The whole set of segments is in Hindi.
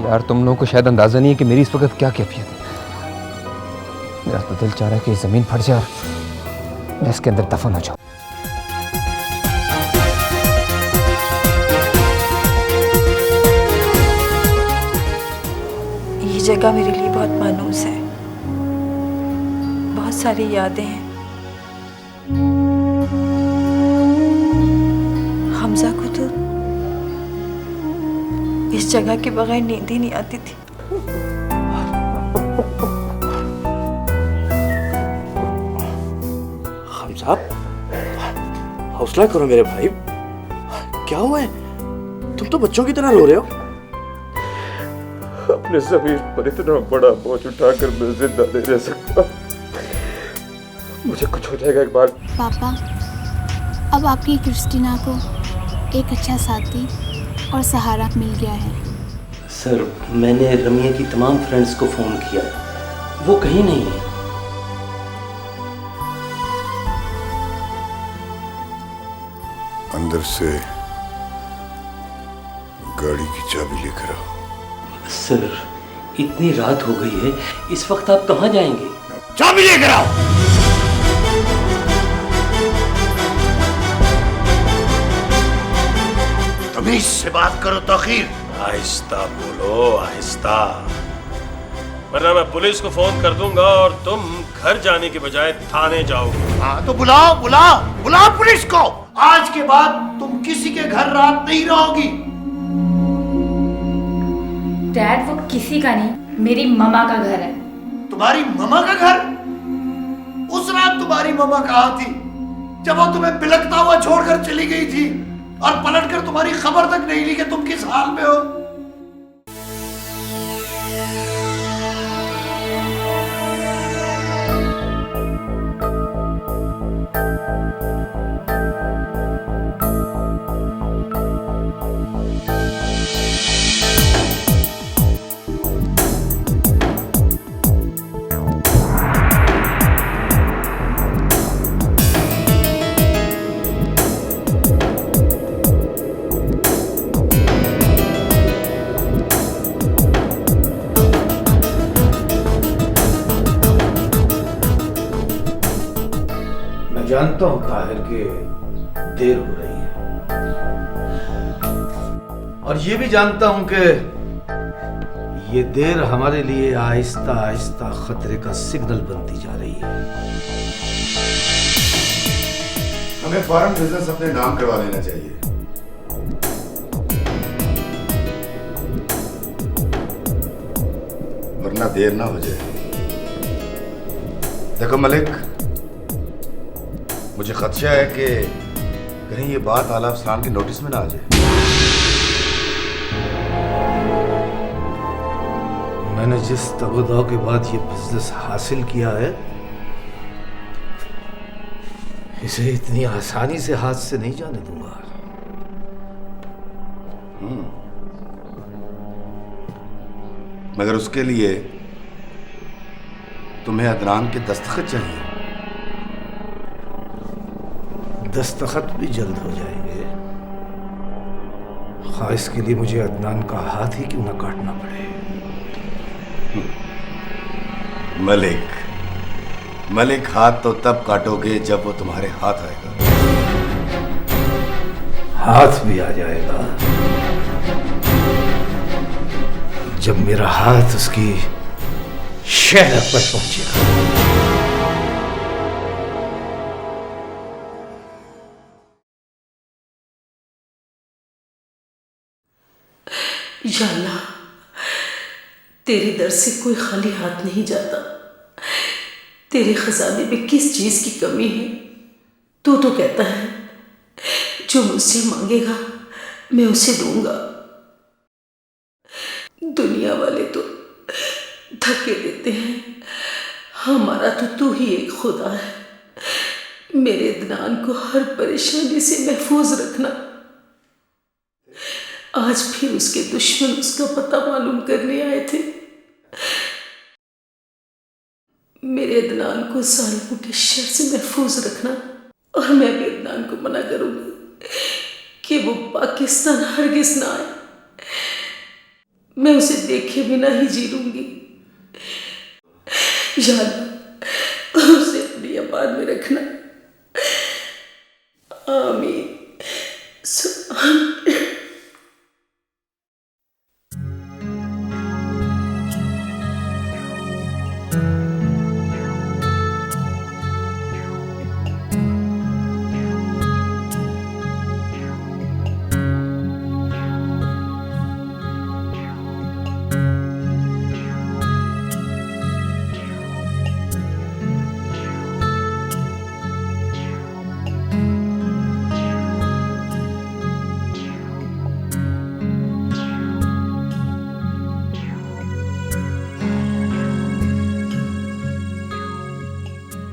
यार तुम लोगों को शायद अंदाजा नहीं है कि मेरी इस वक्त क्या कैफियत है। मेरा तो दिल चाह रहा है कि जमीन फट जाए और मैं इसके अंदर दफन हो जाऊं। ये जगह मेरे लिए बहुत मानूस है, बहुत सारी यादें हैं। हमजा को तो इस जगह के बगैर नींद ही नहीं आती थी। हमजा, हौसला करो मेरे भाई। क्या हुआ है? तुम तो बच्चों की तरह रो रहे हो। अपने ज़मीर पर इतना बड़ा बोझ उठाकर मैं जिंदा नहीं रह सकता। मुझे कुछ हो जाएगा इकबाल। पापा, अब आपकी क्रिस्टीना को एक अच्छा साथी और सहारा मिल गया है। सर, मैंने रमिया की तमाम फ्रेंड्स को फ़ोन किया है, वो कहीं नहीं है। अंदर से गाड़ी की चाबी लेकर आओ। सर, इतनी रात हो गई है, इस वक्त आप कहाँ जाएंगे? चाबी लेकर आओ। तमीज से बात करो तौकीर। आहिस्ता बोलो, आहिस्ता, वरना मैं पुलिस को फोन कर दूंगा और तुम घर जाने के बजाय थाने जाओगे। हाँ तो बुलाओ बुलाओ बुलाओ पुलिस को। आज के बाद तुम किसी के घर रात नहीं रहोगी। डैड, वो किसी का नहीं, मेरी ममा का घर है। तुम्हारी ममा का घर? उस रात तुम्हारी ममा कहाँ थी जब वो तुम्हें बिलखता हुआ छोड़कर चली गई थी और पलटकर तुम्हारी खबर तक नहीं ली कि तुम किस हाल में हो? जानता हूं ताहिर के देर हो रही है, और ये भी जानता हूं कि ये देर हमारे लिए आहिस्ता आहिस्ता खतरे का सिग्नल बनती जा रही है। हमें फौरन बिजनेस अपने नाम करवा लेना चाहिए। वरना देर ना हो जाए। देखो मलिक, मुझे खदशा है कि कहीं ये बात आला अफसरान के नोटिस में ना आ जाए। मैंने जिस तगदाव के बाद ये बिजनेस हासिल किया है, इसे इतनी आसानी से हाथ से नहीं जाने दूंगा। मगर उसके लिए तुम्हें अदनान के दस्तखत चाहिए। दस्तखत भी जल्द हो जाएंगे, ख्वाहिश के लिए मुझे अदनान का हाथ ही क्यों ना काटना पड़े। मलिक हाथ तो तब काटोगे जब वो तुम्हारे हाथ आएगा। हाथ भी आ जाएगा जब मेरा हाथ उसकी शहर पर पहुंचेगा। या अल्लाह, तेरे दर से कोई खाली हाथ नहीं जाता। तेरे खजाने में किस चीज की कमी है? तू तो कहता है जो मुझसे मांगेगा मैं उसे दूंगा। दुनिया वाले तो धक्के देते हैं, हमारा तो तू ही एक खुदा है। मेरे अदनान को हर परेशानी से महफूज रखना। आज फिर उसके दुश्मन उसका पता मालूम करने आए थे। मेरे अदनान को जालिमों के शर से महफूज रखना। और मैं भी अदनान को मना करूंगी कि वो पाकिस्तान हरगिज ना आए। मैं उसे देखे बिना ही जी लूंगी। या अल्लाह उसे अपनी अमान में रखना। आमीन।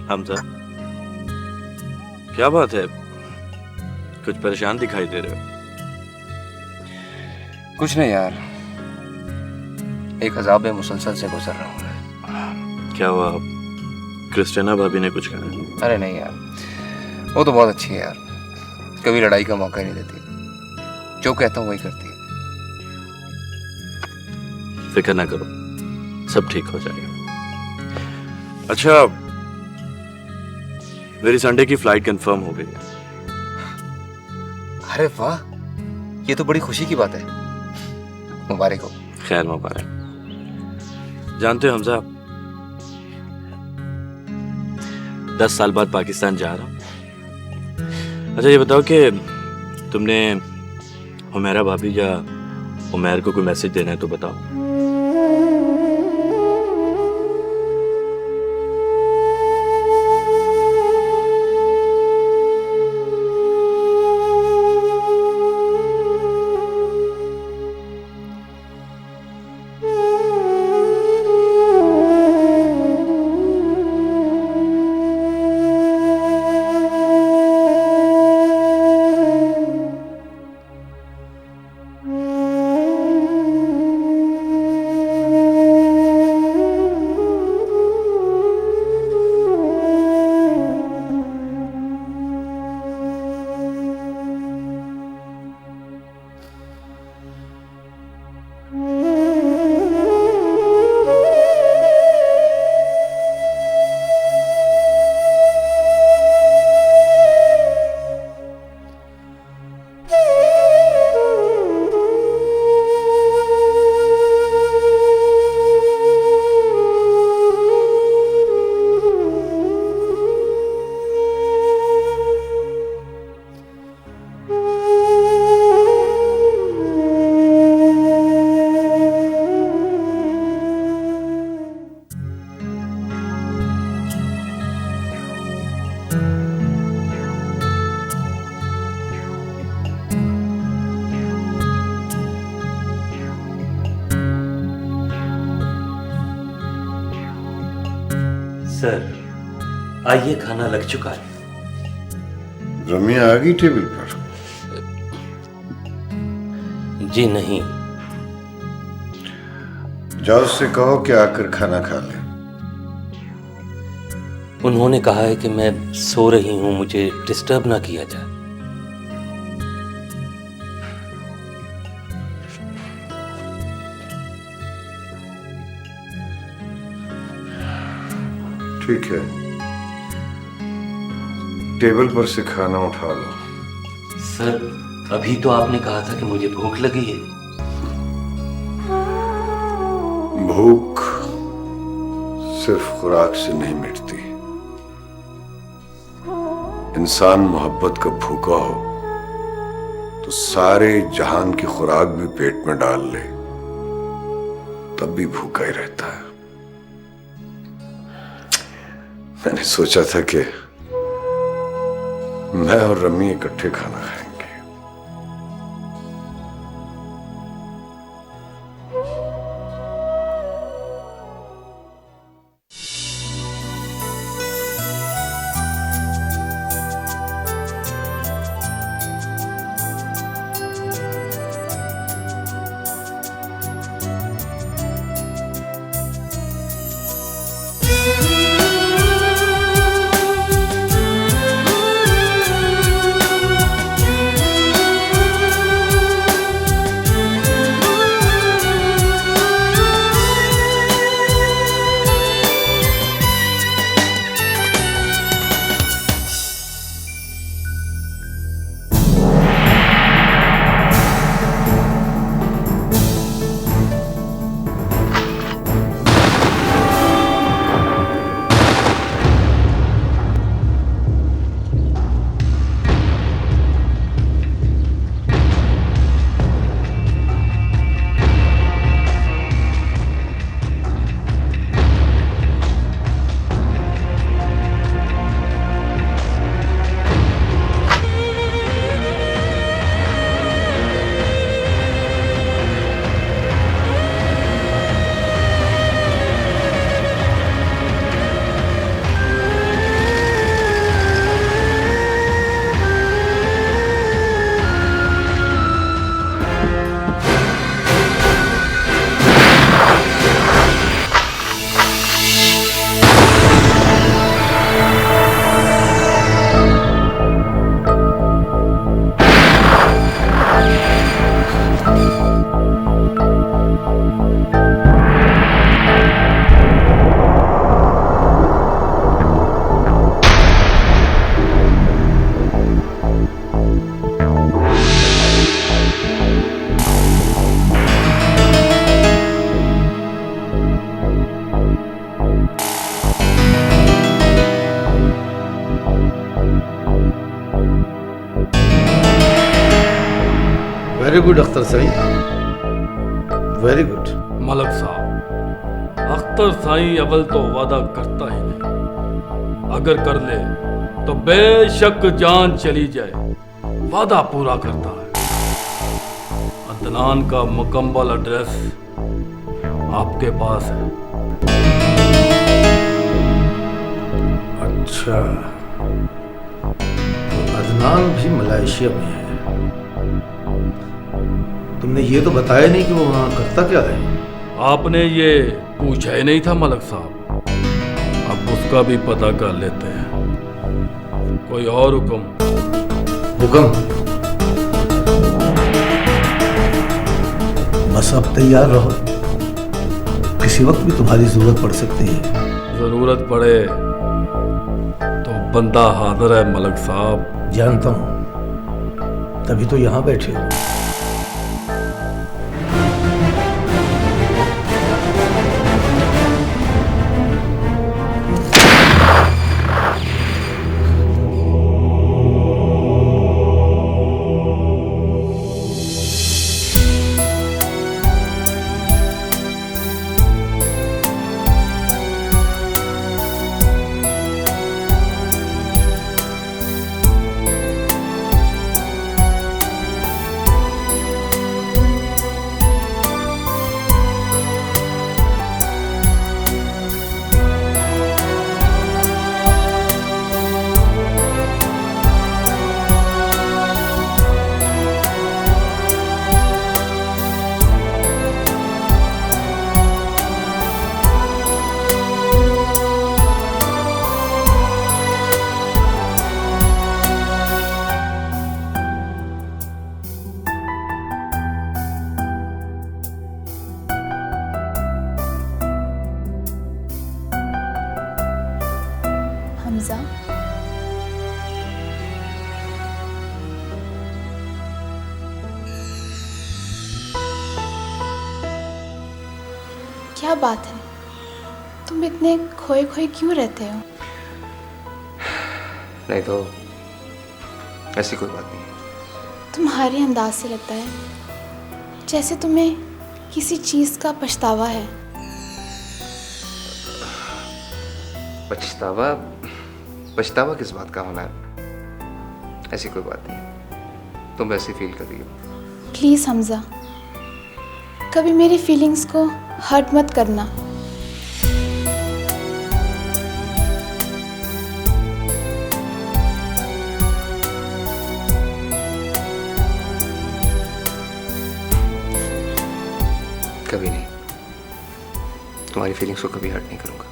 हमजा, क्या बात है? कुछ परेशान दिखाई दे रहे हो। कुछ नहीं यार, एक अजाब मुसलसल से गुजर रहा हूँ। क्या हुआ? क्रिस्टिना भाभी ने कुछ कहा? अरे नहीं यार, वो तो बहुत अच्छी है यार, कभी लड़ाई का मौका ही नहीं देती, जो कहता हूँ वही करती है। फिक्र ना करो, सब ठीक हो जाएगा। अच्छा, मेरी संडे की फ्लाइट कंफर्म हो गई है। अरे वाह, ये तो बड़ी खुशी की बात है, मुबारक हो। खैर मुबारक। जानते हो हमजा, 10 साल बाद पाकिस्तान जा रहा हूं। अच्छा ये बताओ कि तुमने हुमैरा भाभी या उमैर को कोई मैसेज देना है तो बताओ। सर आइए, खाना लग चुका है। रमिया आ गई टेबल पर? जी नहीं। जाओ उससे कहो कि आकर खाना खा ले। उन्होंने कहा है कि मैं सो रही हूं, मुझे डिस्टर्ब ना किया जाए। ठीक है, टेबल पर से खाना उठा लो। सर अभी तो आपने कहा था कि मुझे भूख लगी है। भूख सिर्फ खुराक से नहीं मिटती। इंसान मोहब्बत का भूखा हो तो सारे जहान की खुराक भी पेट में डाल ले, तब भी भूखा ही रहता है। मैंने सोचा था कि मैं और रमी इकट्ठे खाना खाएंगे। Very good Akhtar Sai, very good. Malak साहब, अख्तर साईं अव्वल तो वादा करता ही नहीं, अगर कर ले तो बेशक जान चली जाए, वादा पूरा करता है। अदनान का मुकम्मल एड्रेस आपके पास है। अच्छा, तो अदनान भी मलेशिया में है। तुमने ये तो बताया नहीं कि वो वहां करता क्या है। आपने ये पूछा ही नहीं था मलक साहब, अब उसका भी पता कर लेते हैं। कोई और हुक्म? हुक्म? बस अब तैयार रहो, किसी वक्त भी तुम्हारी जरूरत पड़ सकती है। जरूरत पड़े तो बंदा हाजिर है मलक साहब। जानता हूं, तभी तो यहां बैठे हो। हमजा, क्या बात है, तुम इतने खोए खोए क्यों रहते हो? नहीं तो ऐसी कोई बात नहीं। तुम्हारे अंदाज से लगता है जैसे तुम्हें किसी चीज़ का पछतावा है। पछतावा? पछतावा किस बात का होना है? ऐसी कोई बात नहीं, तुम वैसे फील कर रही हो। प्लीज़ हमजा, कभी मेरी फीलिंग्स को हर्ट मत करना। कभी नहीं, तुम्हारी फीलिंग्स को कभी हर्ट नहीं करूंगा।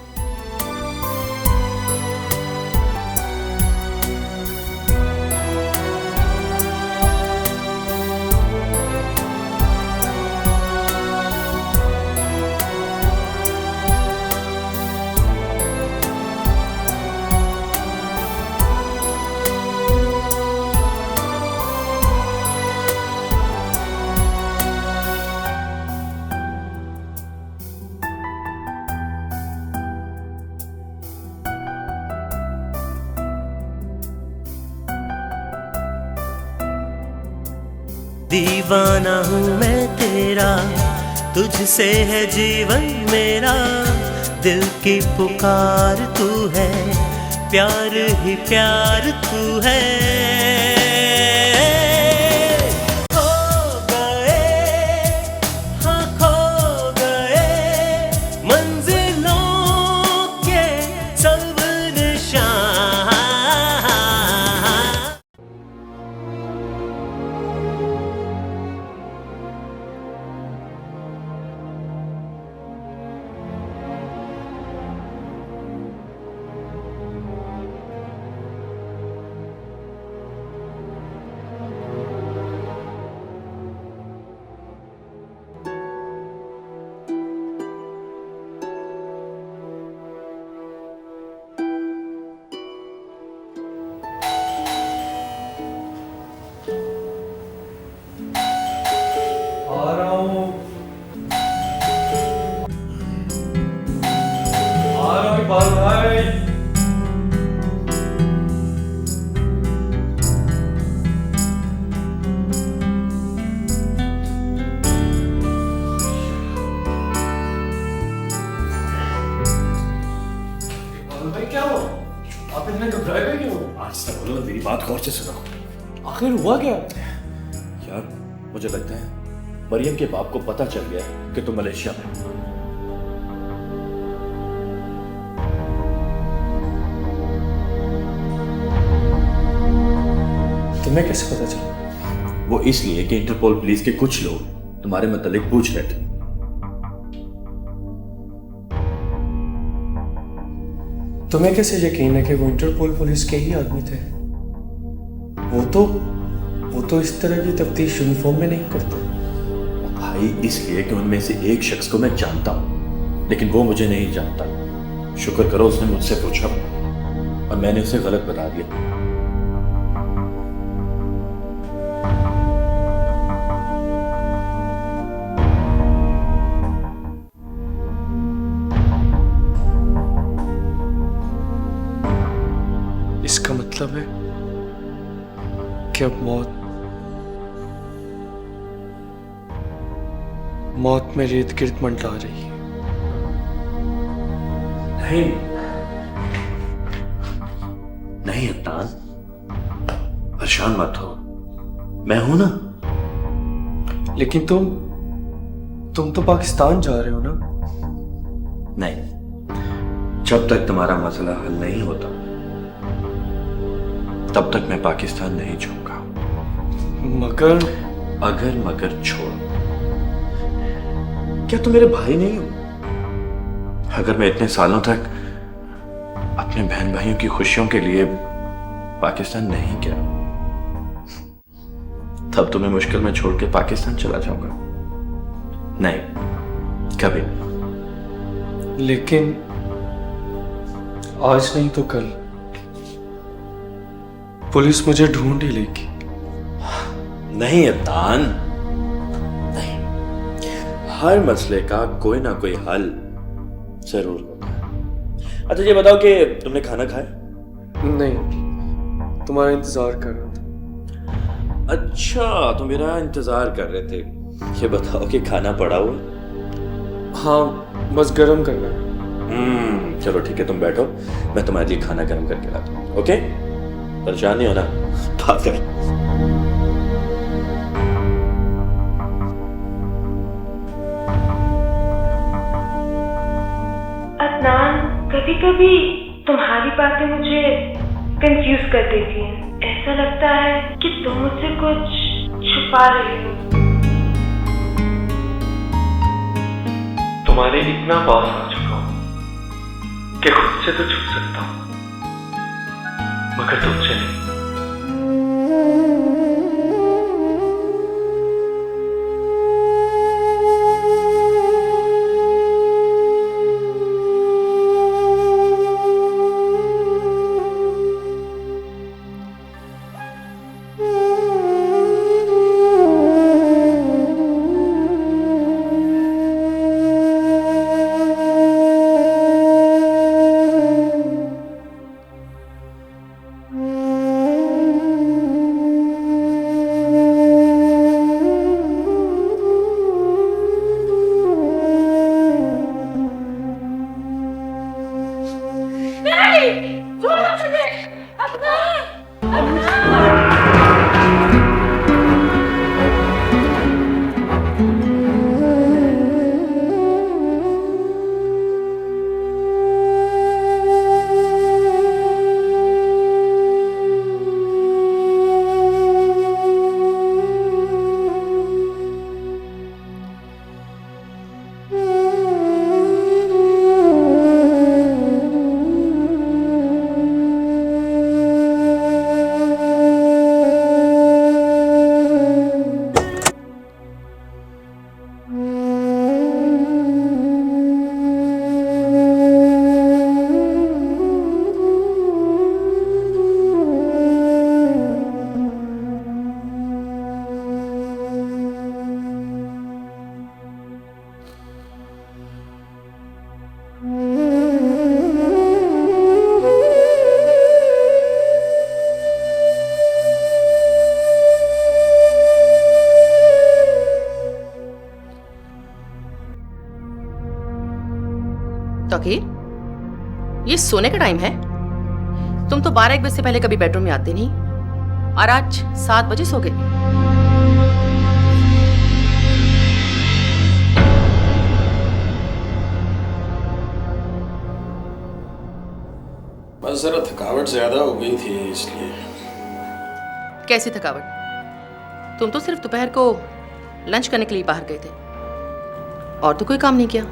दीवाना हूँ मैं तेरा, तुझसे है जीवन मेरा, दिल की पुकार तू है, प्यार ही प्यार तू है। खो गए, हाँ खो गए, मंजिलों के सब निशान। इतने घबराए क्यों? आज तक बोलो, मेरी बात गौर से सुनो। आखिर हुआ क्या? यार मुझे लगता है मरियम के बाप को पता चल गया कि तुम मलेशिया में हो। तुम्हें कैसे पता चला? वो इसलिए कि इंटरपोल पुलिस के कुछ लोग तुम्हारे मतलब पूछ रहे थे। तुम्हें कैसे यकीन है कि वो इंटरपोल पुलिस के ही आदमी थे? वो तो इस तरह की तफ्तीश यूनिफॉर्म में नहीं करते। भाई इसलिए कि उनमें से एक शख्स को मैं जानता हूं, लेकिन वो मुझे नहीं जानता। शुक्र करो उसने मुझसे पूछा और मैंने उसे गलत बता दिया। इसका मतलब है कि अब मौत मेरे इर्द गिर्द मंडरा रही है। नहीं अदनान, परेशान मत हो, मैं हूं ना। लेकिन तुम तो पाकिस्तान जा रहे हो ना? नहीं, जब तक तुम्हारा मसला हल नहीं होता तब तक मैं पाकिस्तान नहीं जाऊंगा। मगर छोड़। क्या तुम मेरे भाई नहीं हो? अगर मैं इतने सालों तक अपने बहन भाइयों की खुशियों के लिए पाकिस्तान नहीं गया, तब तुम्हें मुश्किल में छोड़ के पाकिस्तान चला जाऊंगा। नहीं, कभी नहीं। लेकिन आज नहीं तो कल पुलिस मुझे ढूंढ ही लेगी। नहीं अदनान, नहीं। हर मसले का कोई ना कोई हल जरूर होता है। अच्छा ये बताओ कि तुमने खाना खाया? नहीं, तुम्हारा इंतजार कर रहा था। अच्छा, तुम मेरा इंतजार कर रहे थे। ये बताओ कि खाना पड़ा हुआ? हाँ, बस गर्म करना है। चलो ठीक है, तुम बैठो, मैं तुम्हारे लिए खाना गर्म करके लाता हूँ। ओके, परेशान नहीं होना। पागल। अदनान, कभी कभी तुम्हारी बातें मुझे कंफ्यूज कर देती हैं। ऐसा लगता है कि तुम मुझसे कुछ छुपा रहे हो। तुम्हारे इतना पास आ चुका हूं कि खुद से तो छुप सकता हूं, मगर तुमसे नहीं। तौकीर, ये सोने का टाइम है? तुम तो 12-1 बजे से पहले कभी बेडरूम में आते नहीं, और आज 7 बजे सो गए। बस जरा थकावट ज्यादा हो गई थी इसलिए। कैसी थकावट? तुम तो सिर्फ दोपहर को लंच करने के लिए बाहर गए थे, और तो कोई काम नहीं किया।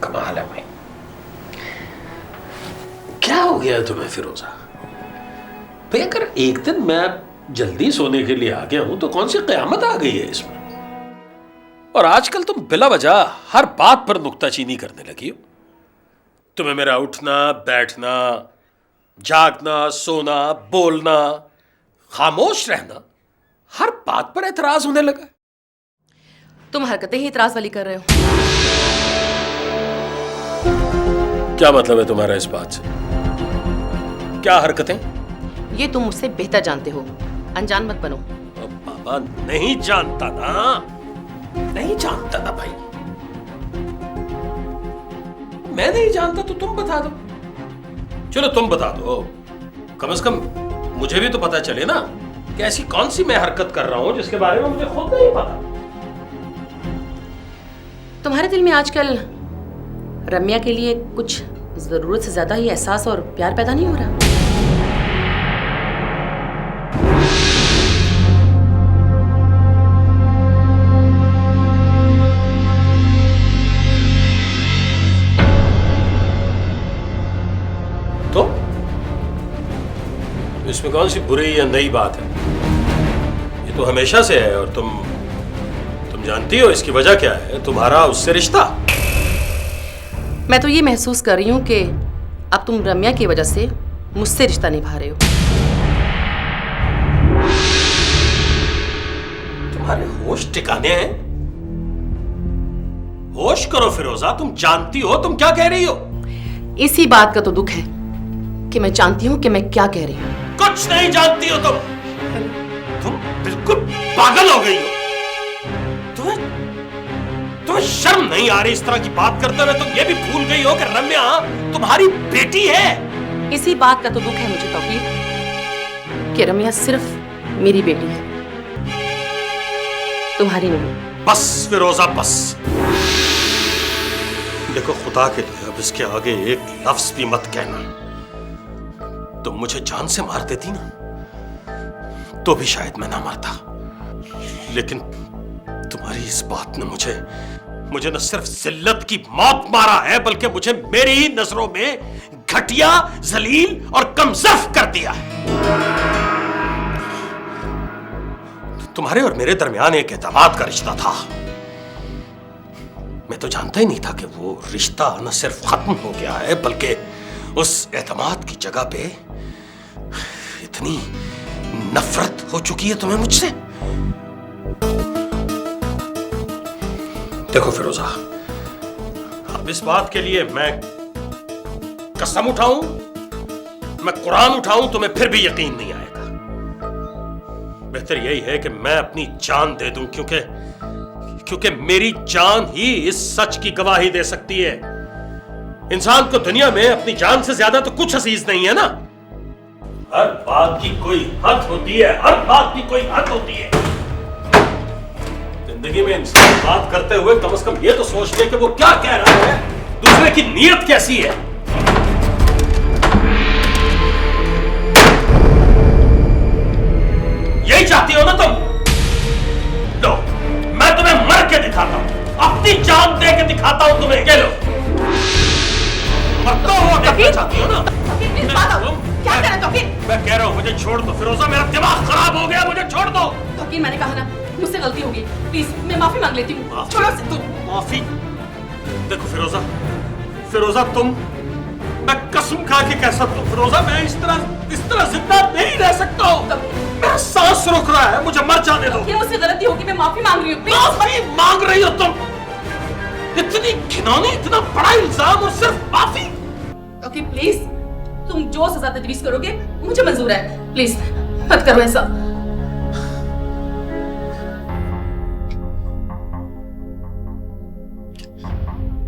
कमाल है भाई, क्या हो गया तुम्हें फिरोजा? भाई अगर एक दिन मैं जल्दी सोने के लिए आ गया हूं तो कौन सी कयामत आ गई है इसमें? और आजकल तुम बिला वजह हर बात पर नुक्ताचीनी करने लगी हो। तुम्हें मेरा उठना, बैठना, जागना, सोना, बोलना, खामोश रहना, हर बात पर एतराज होने लगा। तुम हरकतें ही इतराज वाली कर रहे हो। क्या मतलब है तुम्हारा इस बात से? क्या हरकतें? ये तुम मुझसे बेहतर जानते हो, अनजान मत बनो। बाबा नहीं जानता ना, नहीं जानता ना भाई। मैं नहीं जानता तो तुम बता दो। चलो तुम बता दो, कम से कम मुझे भी तो पता चले ना कि ऐसी कौन सी मैं हरकत कर रहा हूं जिसके बारे में मुझे खुद नहीं पता। तुम्हारे दिल में आजकल रम्या के लिए कुछ जरूरत से ज्यादा ही एहसास और प्यार पैदा नहीं हो रहा? तो इसमें कौन सी बुरी या नई बात है? ये तो हमेशा से है, और तुम जानती हो इसकी वजह क्या है? तुम्हारा उससे रिश्ता। मैं तो ये महसूस कर रही हूं कि अब तुम रम्या की वजह से मुझसे रिश्ता निभा रहे हो। तुम्हारे होश ठिकाने हैं? होश करो फिरोजा, तुम जानती हो तुम क्या कह रही हो? इसी बात का तो दुख है कि मैं जानती हूं कि मैं क्या कह रही हूं। कुछ नहीं जानती हो तुम बिल्कुल पागल हो गई हो। तुम्हें शर्म नहीं आ रही इस तरह की बात करते हुए? तुम ये भी भूल गई हो कि रम्या तुम्हारी बेटी है। इसी बात का तो दुख है मुझे तौफीक कि रम्या सिर्फ मेरी बेटी है, तुम्हारी नहीं। बस फिरोजा बस। देखो खुदा के लिए अब इसके आगे एक लफ्ज भी मत कहना। तुम मुझे जान से मार देती ना तो भी शायद मैं ना मरता, लेकिन तुम्हारी इस बात ने मुझे न सिर्फ जिल्लत की मौत मारा है, बल्कि मुझे मेरी ही नजरों में घटिया, जलील और कमजोर कर दिया है। तुम्हारे और मेरे दरमियान एक एतमाद का रिश्ता था। मैं तो जानता ही नहीं था कि वो रिश्ता न सिर्फ खत्म हो गया है, बल्कि उस एतमाद की जगह पे इतनी नफरत हो चुकी है तुम्हें मुझसे। देखो फिरोजा, अब इस बात के लिए मैं कसम उठाऊं, मैं कुरान उठाऊं, तुम्हें फिर भी यकीन नहीं आएगा। बेहतर यही है कि मैं अपनी जान दे दूं, क्योंकि मेरी जान ही इस सच की गवाही दे सकती है। इंसान को दुनिया में अपनी जान से ज्यादा तो कुछ अजीज नहीं है ना। हर बात की कोई हद होती है, हर बात की कोई हद होती है। जिंदगी में इंसान बात करते हुए कम से कम ये तो सोच ले कि वो क्या कह रहा है, दूसरे की नीयत कैसी है। यही चाहती हो ना तुम? लो, मैं तुम्हें मर के दिखाता हूं, अपनी जान दे के दिखाता हूं तुम्हें। ये लो, मरता हुआ देखना चाहती हो ना? क्या कह रहे तौकीर? मैं कह रहा हूं मुझे छोड़ दो फिरोजा, मेरा दिमाग खराब हो गया, मुझे छोड़ दो। तौकीर, मैंने कहा ना मुझसे गलती होगी, प्लीज मैं माफी मांग लेती हूँ। छोड़ो से। तुम माफी? देखो फिरोजा तुम, मैं कसम खा के कह सकता हूँ फिरोजा, मैं इस तरह जिंदा नहीं रह सकता हूँ। मेरा सांस रुक रहा है, मुझे मर जाने दो। ये मुझसे गलती होगी, मैं माफी मांग रही हूँ। माफी मांग रही हो तुम? इतनी घिनौनी, इतना बड़ा इल्जाम और सिर्फ माफी? ओके प्लीज, तुम जो सजा तजवीज करोगे मुझे मंजूर है, प्लीज मत करो ऐसा।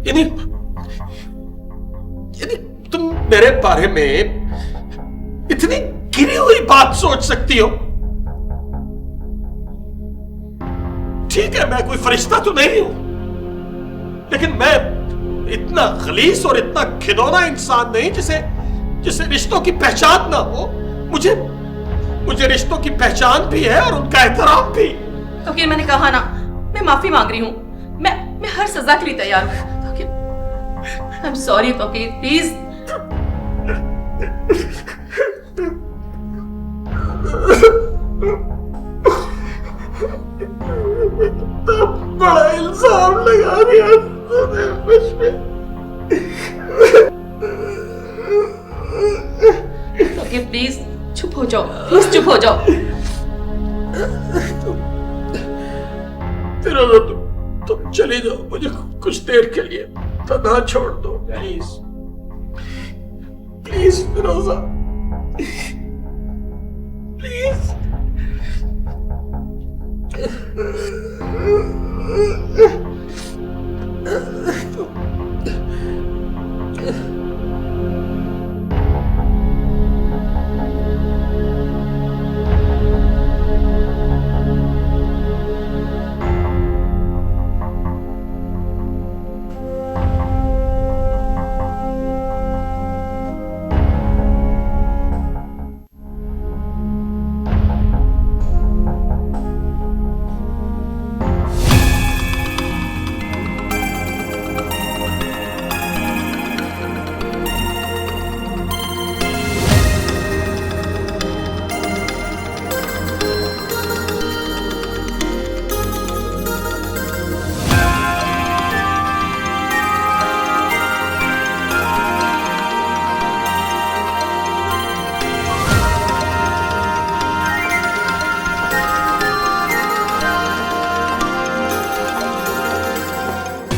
यानी तुम मेरे बारे में इतनी गिरी हुई बात सोच सकती हो? ठीक है, मैं कोई फरिश्ता तो नहीं हूं, लेकिन मैं इतना गलीस और इतना खिलौना इंसान नहीं जिसे रिश्तों की पहचान ना हो। मुझे रिश्तों की पहचान भी है और उनका एहतराम भी। तो मैंने कहा ना, मैं माफी मांग रही हूं। मैं हर सजा के लिए तैयार हूं। I am sorry Tauqeer, please. बड़ा इल्जाम लगा दिया तूने मुझ पे। तौकीर प्लीज चुप हो जाओ, प्लीज चुप हो जाओ। फिरोजा, तुम चली जाओ, मुझे कुछ देर के लिए तन्हा छोड़ दो प्लीज। Please Firoza, please.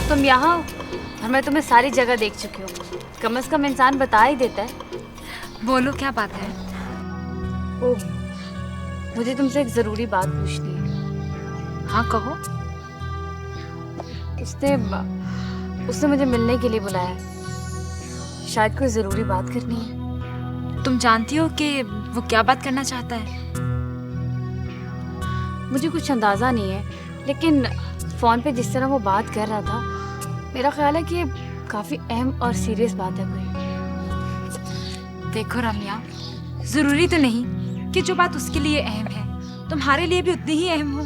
तुम यहाँ हो और मैं तुम्हें सारी जगह देख चुकी हूँ। कम से कम इंसान बता ही देता है। बोलो क्या बात है? ओह, मुझे तुमसे एक ज़रूरी बात पूछनी है। हाँ कहो। उसने मुझे मिलने के लिए बुलाया है। शायद कोई ज़रूरी बात करनी है। तुम जानती हो कि वो क्या बात करना चाहता है? मुझे कुछ अंदाज़ा नहीं है, लेकिन फ़ोन पे जिस तरह वो बात कर रहा था, मेरा ख्याल है कि काफ़ी अहम और सीरियस बात है कोई। देखो रम्या, ज़रूरी तो नहीं कि जो बात उसके लिए अहम है तुम्हारे लिए भी उतनी ही अहम हो।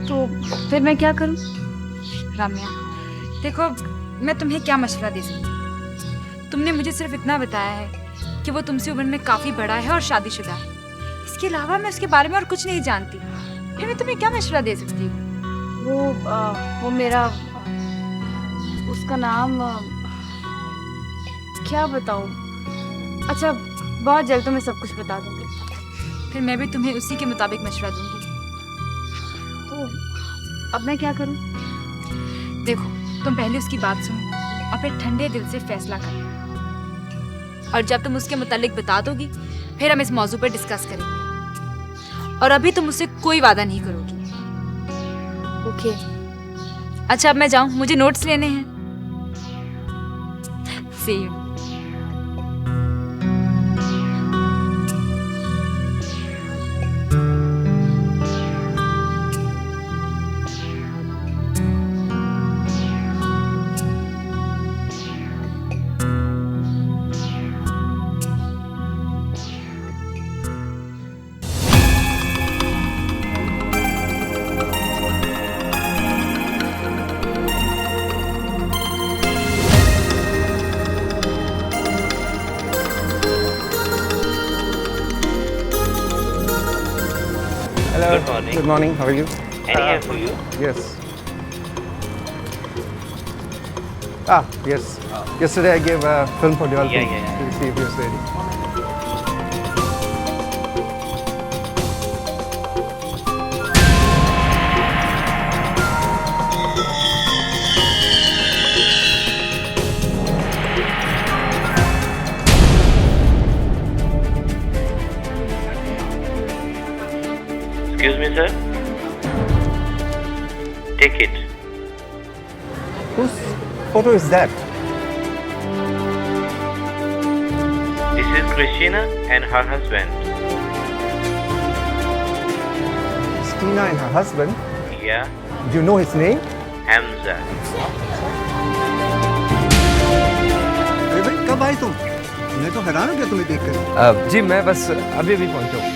तो फिर मैं क्या करूं? रम्या देखो, मैं तुम्हें क्या मशवरा दे सकती? तुमने मुझे सिर्फ इतना बताया है कि वो तुमसे उम्र में काफ़ी बड़ा है और शादीशुदा है। इसके अलावा मैं उसके बारे में और कुछ नहीं जानती। फिर मैं तुम्हें क्या मशवरा दे सकती हूँ? वो मेरा, उसका नाम क्या बताऊं? अच्छा, बहुत जल्द तो मैं सब कुछ बता दूंगी। फिर मैं भी तुम्हें उसी के मुताबिक मशवरा दूंगी। तो अब मैं क्या करूं? देखो, तुम पहले उसकी बात सुनो और फिर ठंडे दिल से फैसला करो। और जब तुम उसके मुतालिक बता दोगी, फिर हम इस मौजू पर डिस्कस करेंगे। और अभी तुम उससे कोई वादा नहीं करोगी। ओके। अच्छा, अब मैं जाऊं, मुझे नोट्स लेने हैं। See you. Hello. Good morning. Good morning. How are you? Any help for you? Yes. Yes. Yesterday I gave a film for developing. Yeah. To see if he was ready. Excuse me, sir. Take it. Whose photo is that? This is Christina and her husband. Christina and her husband. Yeah, Do you know his name? Hamza. अरे भाई कब आए तुम? मैं तो हैरान हो गया तुम्हें देखकर। जी मैं बस अभी अभी पहुंचा हूँ।